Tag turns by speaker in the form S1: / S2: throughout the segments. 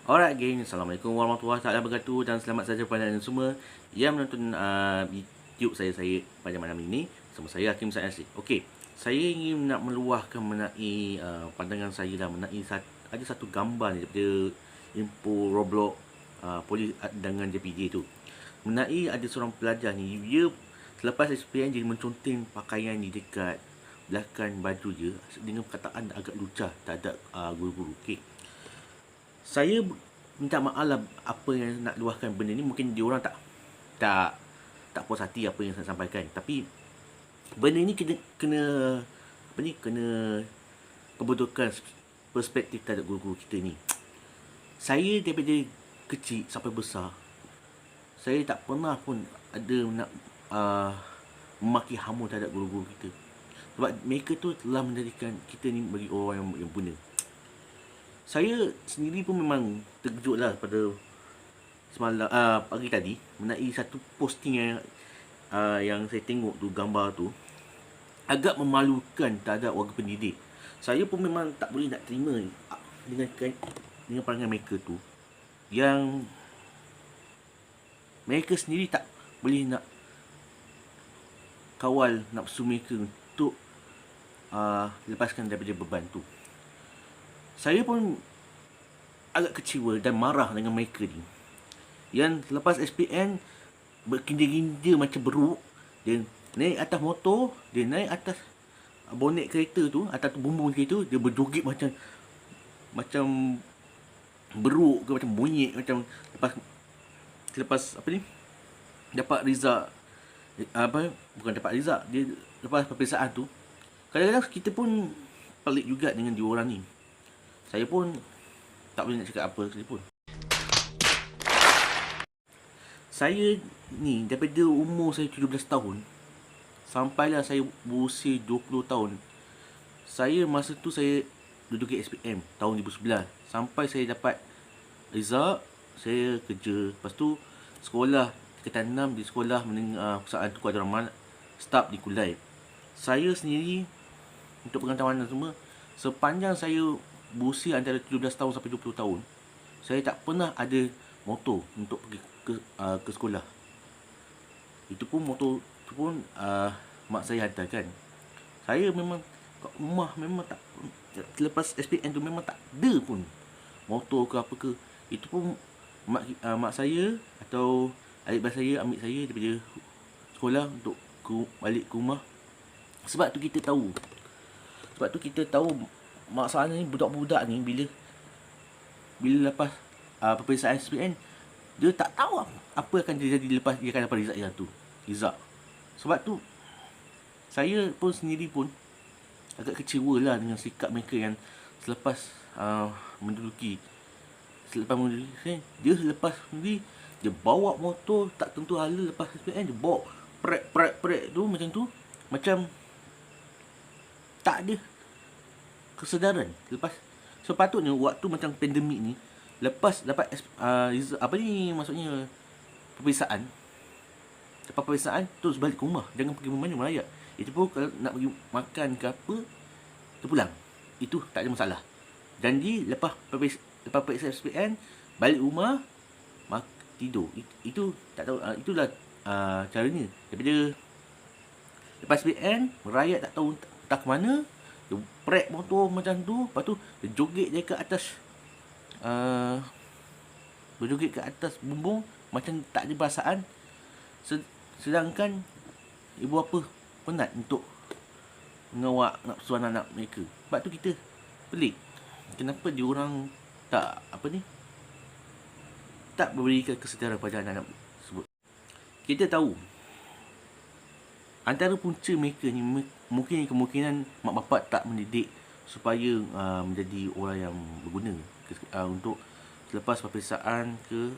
S1: Alright gang, Assalamualaikum warahmatullahi taala wabarakatuh dan selamat saja kepada anda semua yang menonton YouTube saya pada malam ini. Bersama saya Hakim Said Asri. Okey, saya ingin nak meluahkan mengenai pandangan saya dan mengenai ada satu gambar ni daripada info Roblox polis dengan JPJ tu. Mengenai ada seorang pelajar ni, dia selepas SPM dia menconteng pakaian ni dekat belakang baju dia dengan perkataan agak lucah terhadap guru-guru. Okey, saya minta maaf lah apa yang nak luahkan benda ni, mungkin diorang tak tak puas hati apa yang saya sampaikan, tapi benda ni kena apa ni, kena kebetulan perspektif terhadap guru-guru kita ni. Saya daripada kecil sampai besar, saya tak pernah pun ada nak memaki hama terhadap guru-guru kita, sebab mereka tu telah menjadikan kita ni bagi orang yang guna. Saya sendiri pun memang terkejut lah pada semalam pagi tadi mengenai satu posting yang saya tengok tu, gambar tu agak memalukan terhadap warga pendidik. Saya pun memang tak boleh nak terima dengan pandangan mereka tu, yang mereka sendiri tak boleh nak kawal nafsu mereka untuk lepaskan daripada beban tu. Saya pun agak kecewa dan marah dengan mereka ni, yang lepas SPM berkinja-kinja macam beruk. Dia naik atas motor, dia naik atas bonet kereta tu, atas bumbung kereta tu, dia berjoget macam beruk ke macam monyet, macam lepas apa ni, dapat result bukan dapat result, dia lepas peperiksaan tu. Kadang-kadang kita pun pelik juga dengan diorang ni. Saya pun tak boleh nak cakap apa sekali pun. Saya ni daripada umur saya 17 tahun sampailah saya berusia 20 tahun. Masa tu saya duduk di SPM tahun 2011. Sampai saya dapat result, saya kerja. Lepas tu sekolah tingkatan 6 di sekolah menengah Pusat Antu Kuala Rahman, start di Kulai. Saya sendiri, untuk pengetahuan semua, sepanjang saya berusia antara 17 tahun sampai 20 tahun, saya tak pernah ada motor untuk pergi ke sekolah. Itu pun motor tu pun mak saya hantarkan. Saya memang kat rumah memang tak, lepas SPM tu memang tak ada pun motor ke apa ke. Itu pun mak saya atau adik-beradik saya ambil saya daripada sekolah untuk balik ke rumah. Sebab tu kita tahu masalah ni, budak-budak ni bila lepas peperiksaan SPM, dia tak tahu apa akan terjadi lepas dia akan dapat result yang tu. Sebab tu saya pun sendiri pun agak kecewa lah dengan sikap mereka yang selepas menduduki dia selepas sendiri, dia bawa motor tak tentu hala. Lepas SPM dia bawa prek tu macam tu, macam tak ada kesedaran. Lepas sepatutnya waktu macam pandemik ni, lepas dapat apa ni, maksudnya peperiksaan, lepas peperiksaan terus balik ke rumah, jangan pergi mana merayap. Itu pun kalau nak pergi makan ke apa, terpulang, itu tak ada masalah. Janji lepas peperiksaan SPM balik rumah, tidur. Itu tak tahu, itulah caranya. Daripada lepas SPM merayap tak tahu tak ke mana, dia prek motor macam tu. Lepas tu dia joget dia ke atas berjoget ke atas bumbung macam tak ada perasaan. Sedangkan ibu bapa penat untuk mengawak nafsu anak-anak mereka. Sebab tu kita pelik, kenapa diorang tak tak memberikan kesedaran pada anak-anak tersebut. Kita tahu antara punca mereka ni mungkin kemungkinan mak bapak tak mendidik supaya menjadi orang yang berguna untuk selepas peperiksaan ke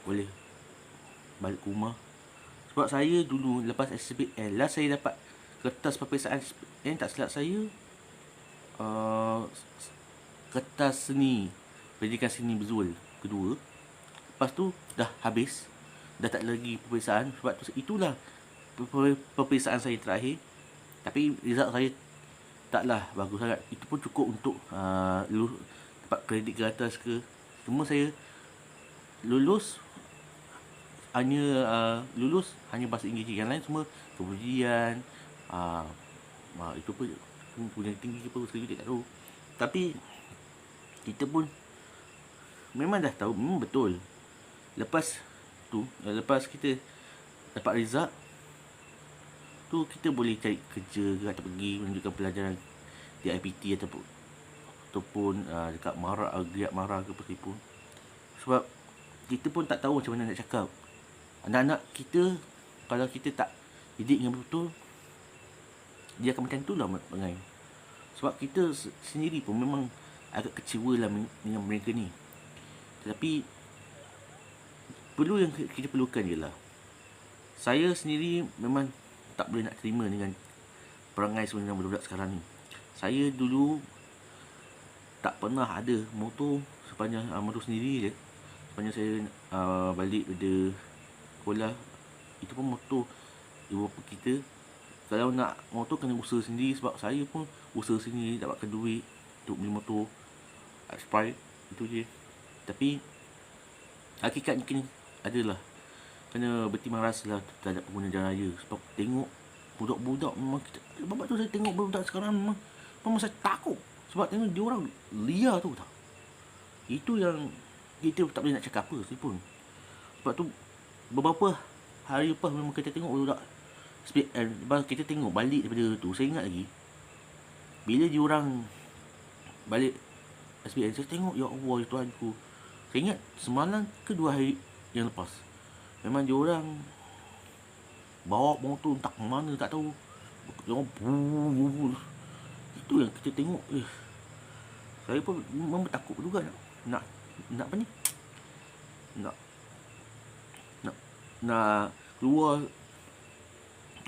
S1: boleh balik ke rumah. Sebab saya dulu lepas SPM, last saya dapat kertas peperiksaan SPM, tak silap saya kertas seni, pendidikan seni visual kedua. Lepas tu dah habis, dah tak lagi peperiksaan. Sebab tu itulah peperiksaan saya terakhir. Tapi result saya taklah bagus sangat. Itu pun cukup untuk dapat kredit ke atas ke. Cuma saya lulus hanya bahasa Inggeris, yang lain semua kemudian itu pun punya tinggi ke apa sekali tak tahu. Tapi kita pun memang dah tahu, memang betul. Lepas kita dapat result tu, kita boleh cari kerja ke atau pergi menunjukkan pelajaran di IPT ataupun dekat Agriat Mara ke apa pun. Sebab kita pun tak tahu macam mana nak cakap. Anak-anak kita, kalau kita tak didik dengan betul, dia akan macam tu lah Pengai. Sebab kita sendiri pun memang agak kecewa lah dengan mereka ni. Tetapi yang kita perlukan ialah, saya sendiri memang tak boleh nak terima dengan perangai sebenarnya budak-budak sekarang ni. Saya dulu tak pernah ada motor sepanjang motor sendiri je. Sepanjang saya balik pada sekolah, itu pun motor ibu bapa kita. Kalau nak motor kena usaha sendiri, sebab saya pun usaha sendiri dapatkan duit untuk beli motor Sprite, itu je. Tapi hakikat mungkin adalah kena bertimbang rasa lah terhadap pengguna jalan raya. Sebab tengok budak-budak memang sebab tu saya tengok budak sekarang memang saya takut. Sebab tengok dia orang liar tu tak. Itu yang kita tak boleh nak cakap apa pun. Sebab tu beberapa hari lepas memang kita tengok budak SPM, kita tengok balik daripada tu, saya ingat lagi bila dia orang balik SPM, saya tengok, ya Allah, ya Tuhanku. Saya ingat semalam ke 2 hari yang lepas, memang dia orang bawa motor entah mana tak tahu. Itu yang kita tengok. Saya pun memang takut juga nak apa ni, nak keluar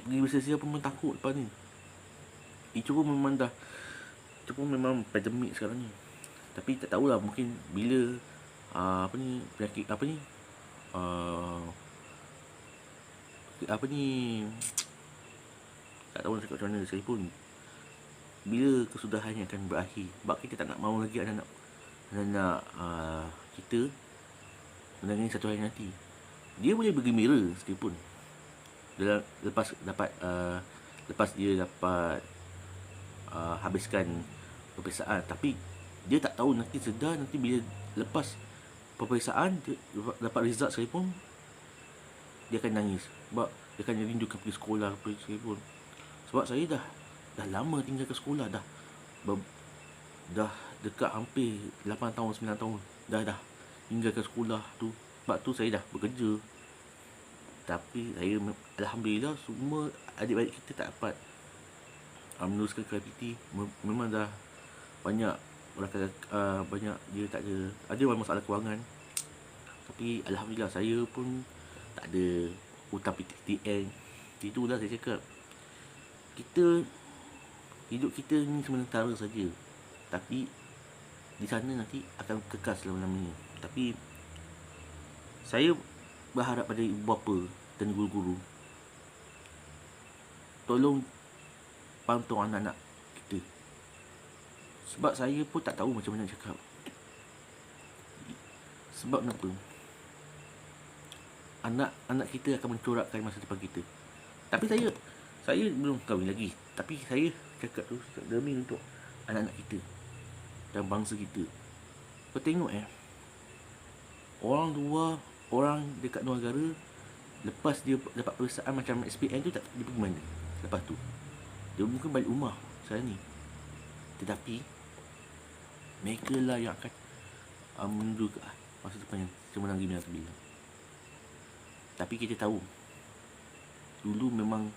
S1: pergi bersia-sia pun memang takut lepas ni. Itu pun memang pandemik sekarang ni. Tapi tak tahulah, mungkin bila penyakit tak tahu nak cakap macam mana. Saya pun bila kesudahannya akan berakhir. Sebab kita tak nak mahu lagi anak kita menangani satu hari nanti. Dia boleh bergembira sekalipun lepas dia dapat habiskan peperiksaan. Tapi dia tak tahu nanti sedar, nanti bila lepas peperiksaan dia dapat result sekalipun, dia akan nangis. Sebab dia akan rindukan pergi sekolah sekalipun. Sebab saya dah lama tinggalkan sekolah, dah dekat hampir 8 tahun 9 tahun dah tinggalkan sekolah tu. Sebab tu saya dah bekerja. Tapi saya alhamdulillah semua adik-adik kita tak dapat meneruskan ke IPT. Memang dah banyak banyak dia tak ada masalah kewangan. Tapi alhamdulillah saya pun tak ada hutang PTN. Itulah saya cakap, hidup kita ni sementara saja. Tapi di sana nanti akan kekal selama-lamanya. Tapi saya berharap pada ibu bapa dan guru-guru, tolong pantau anak-anak kita. Sebab saya pun tak tahu macam mana nak cakap. Sebab kenapa? Anak kita akan mencorakkan masa depan kita. Tapi saya belum kahwin lagi. Tapi saya cakap tu demi untuk anak-anak kita dan bangsa kita. Kau tengok orang dekat luar negara, lepas dia dapat peperiksaan macam SPM tu, tak dia pergi mana lepas tu? Dia mungkin balik rumah sekarang ni. Tetapi mereka lah yang akan menuju ke masa depan yang cemerlang gini nak bilang. Tapi kita tahu dulu memang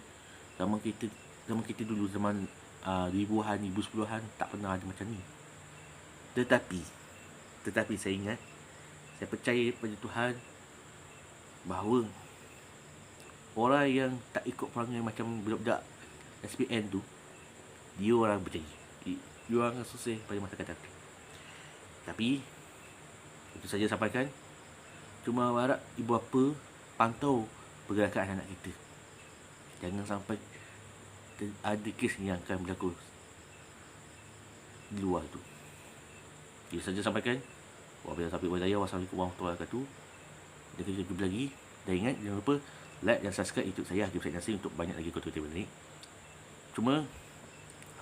S1: zaman kita dulu, zaman ribuan 1010-an, tak pernah ada macam ni. Tetapi saya ingat, saya percaya pada Tuhan bahawa orang yang tak ikut perangai macam budak-budak SPN tu, dia orang berjaya. Dia orang akan sukses pada masa akan datang. Tapi itu saja sampaikan. Cuma harap ibu bapa pantau pergerakan anak-anak kita. Jangan sampai ada kes yang akan berlaku di luar tu. Itu saja sampaikan. Wabillahi taufiq wal hidayah. Wassalamualaikum warahmatullahi wabarakatuh. Dan kita jumpa lagi. Dan ingat, jangan lupa like dan subscribe YouTube saya, Hakim Said Nasir, untuk banyak lagi konten menarik. Cuma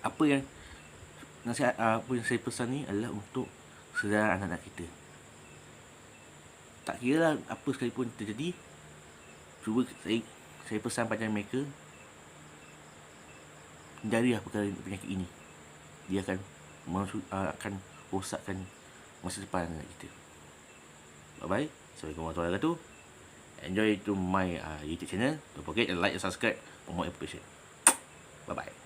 S1: apa yang nasihat, apa yang saya pesan ni adalah untuk saudara anak-anak kita. Tak kira lah apa sekalipun terjadi, cuba saya pesan pada mereka, hindarilah perkara penyakit ini. Dia akan rosakkan masa depan anak kita. Bye bye. Assalamualaikum warahmatullahi wabarakatuh. Enjoy to my YouTube channel. Don't forget to like and subscribe for more information. Bye bye.